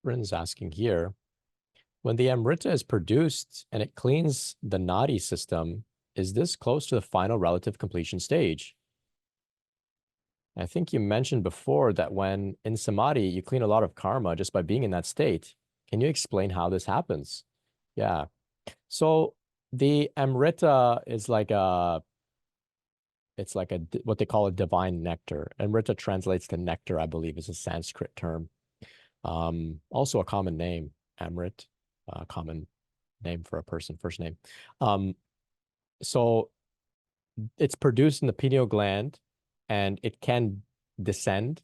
Bryn's asking here, when the Amrita is produced and it cleans the nadi system, is this close to the final relative completion stage? I think you mentioned before that when in Samadhi, you clean a lot of karma just by being in that state. Can you explain how this happens? Yeah. So the Amrita is like what they call a divine nectar. Amrita translates to nectar, I believe, is a Sanskrit term. Also a common name, Amrit, common name for a person, first name. So it's produced in the pineal gland, and it can descend,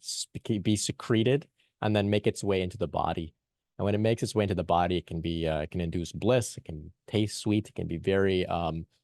be secreted, and then make its way into the body. And when it makes its way into the body, it can induce bliss. It can taste sweet. It can be very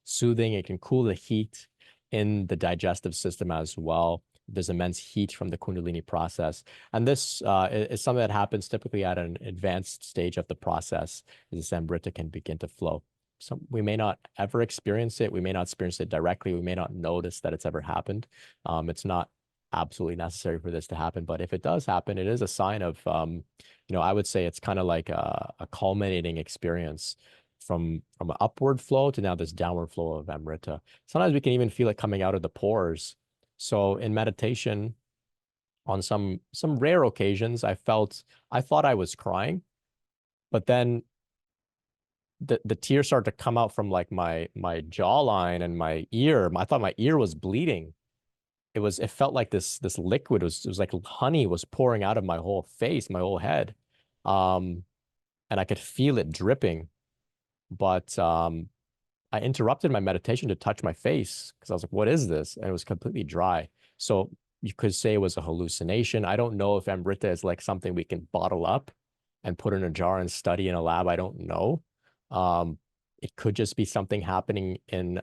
soothing. It can cool the heat in the digestive system as well. There's immense heat from the Kundalini process. And this is something that happens typically at an advanced stage of the process, as this Amrita can begin to flow. So we may not ever experience it. We may not experience it directly. We may not notice that it's ever happened. It's not absolutely necessary for this to happen. But if it does happen, it is a sign of, I would say it's kind of like a culminating experience from an upward flow to now this downward flow of Amrita. Sometimes we can even feel it coming out of the pores. So in meditation, on some rare occasions, I thought I was crying, but then the tears started to come out from like my jawline and my ear. I thought my ear was bleeding. It felt like this liquid it was like honey was pouring out of my whole face, my whole head. And I could feel it dripping. But I interrupted my meditation to touch my face because I was like, what is this? And it was completely dry. So you could say it was a hallucination. I don't know if Amrita is like something we can bottle up and put in a jar and study in a lab. I don't know. It could just be something happening in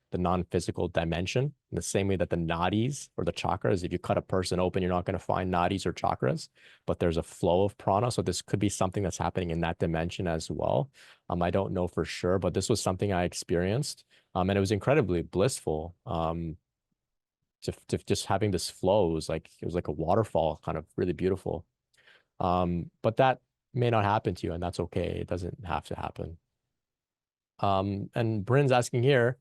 the non-physical dimension, in the same way that the nadis or the chakras, if you cut a person open, you're not going to find nadis or chakras, but there's a flow of prana. So this could be something that's happening in that dimension as well. I don't know for sure, but this was something I experienced. And it was incredibly blissful. Just having this flow was like, it was like a waterfall, kind of really beautiful. But that may not happen to you, and that's okay. It doesn't have to happen. And Bryn's asking here,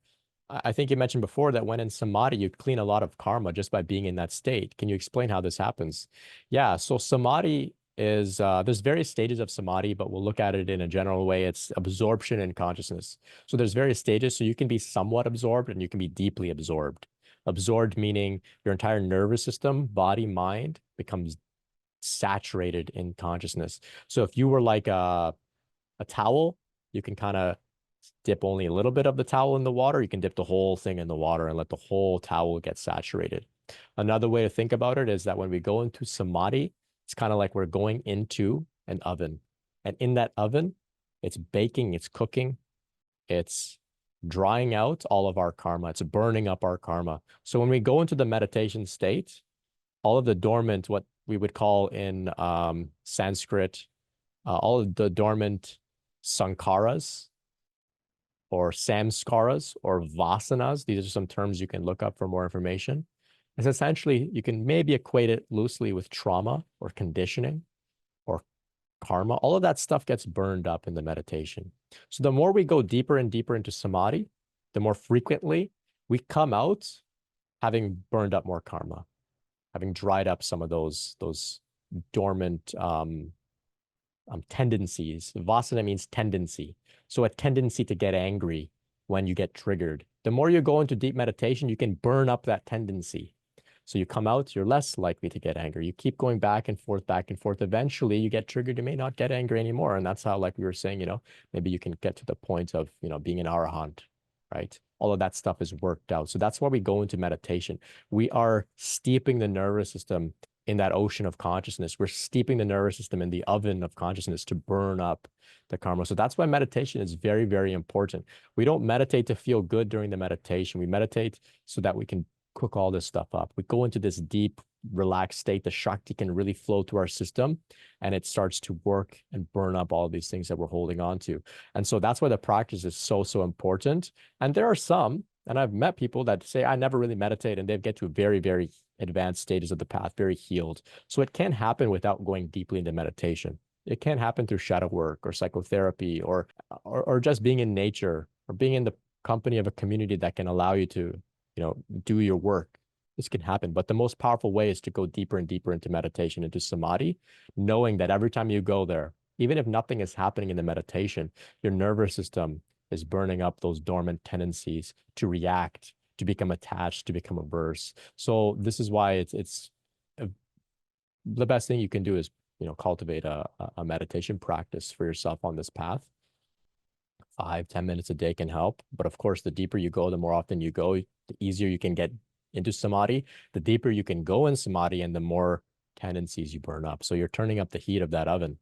I think you mentioned before that when in Samadhi, you clean a lot of karma just by being in that state. Can you explain how this happens? Yeah, so Samadhi is, there's various stages of Samadhi, but we'll look at it in a general way. It's absorption in consciousness. So there's various stages. So you can be somewhat absorbed and you can be deeply absorbed. Absorbed meaning your entire nervous system, body, mind becomes saturated in consciousness. So if you were like a towel, you can kind of dip only a little bit of the towel in the water. You can dip the whole thing in the water and let the whole towel get saturated. Another way to think about it is that when we go into Samadhi, it's kind of like we're going into an oven. And in that oven, it's baking, it's cooking, it's drying out all of our karma. It's burning up our karma. So when we go into the meditation state, all of the dormant, what we would call in Sanskrit, all of the dormant sankharas or samskaras or vasanas, these are some terms you can look up for more information. It's essentially, you can maybe equate it loosely with trauma or conditioning or karma. All of that stuff gets burned up in the meditation. So the more we go deeper and deeper into Samadhi, the more frequently we come out having burned up more karma, having dried up some of those dormant tendencies. Vasana means tendency. So a tendency to get angry when you get triggered. The more you go into deep meditation, you can burn up that tendency. So you come out, you're less likely to get angry. You keep going back and forth, back and forth. Eventually you get triggered, you may not get angry anymore. And that's how, like we were saying, maybe you can get to the point of, being an arahant, right? All of that stuff is worked out. So that's why we go into meditation. We are steeping the nervous system in that ocean of consciousness. We're steeping the nervous system in the oven of consciousness to burn up the karma. So that's why meditation is very, very important. We don't meditate to feel good during the meditation. We meditate so that we can cook all this stuff up. We go into this deep, relaxed state. The Shakti can really flow through our system, and it starts to work and burn up all these things that we're holding on to. And so that's why the practice is so, so important. And there are some, and I've met people that say, I never really meditate, and they get to very, very advanced stages of the path, very healed. So it can happen without going deeply into meditation. It can happen through shadow work or psychotherapy or just being in nature or being in the company of a community that can allow you to, do your work. This can happen. But the most powerful way is to go deeper and deeper into meditation, into samadhi, knowing that every time you go there, even if nothing is happening in the meditation, your nervous system is burning up those dormant tendencies to react, to become attached, to become averse. So this is why it's the best thing you can do is, cultivate a meditation practice for yourself on this path. 5-10 minutes a day can help. But of course, the deeper you go, the more often you go, the easier you can get into samadhi. The deeper you can go in samadhi and the more tendencies you burn up. So you're turning up the heat of that oven.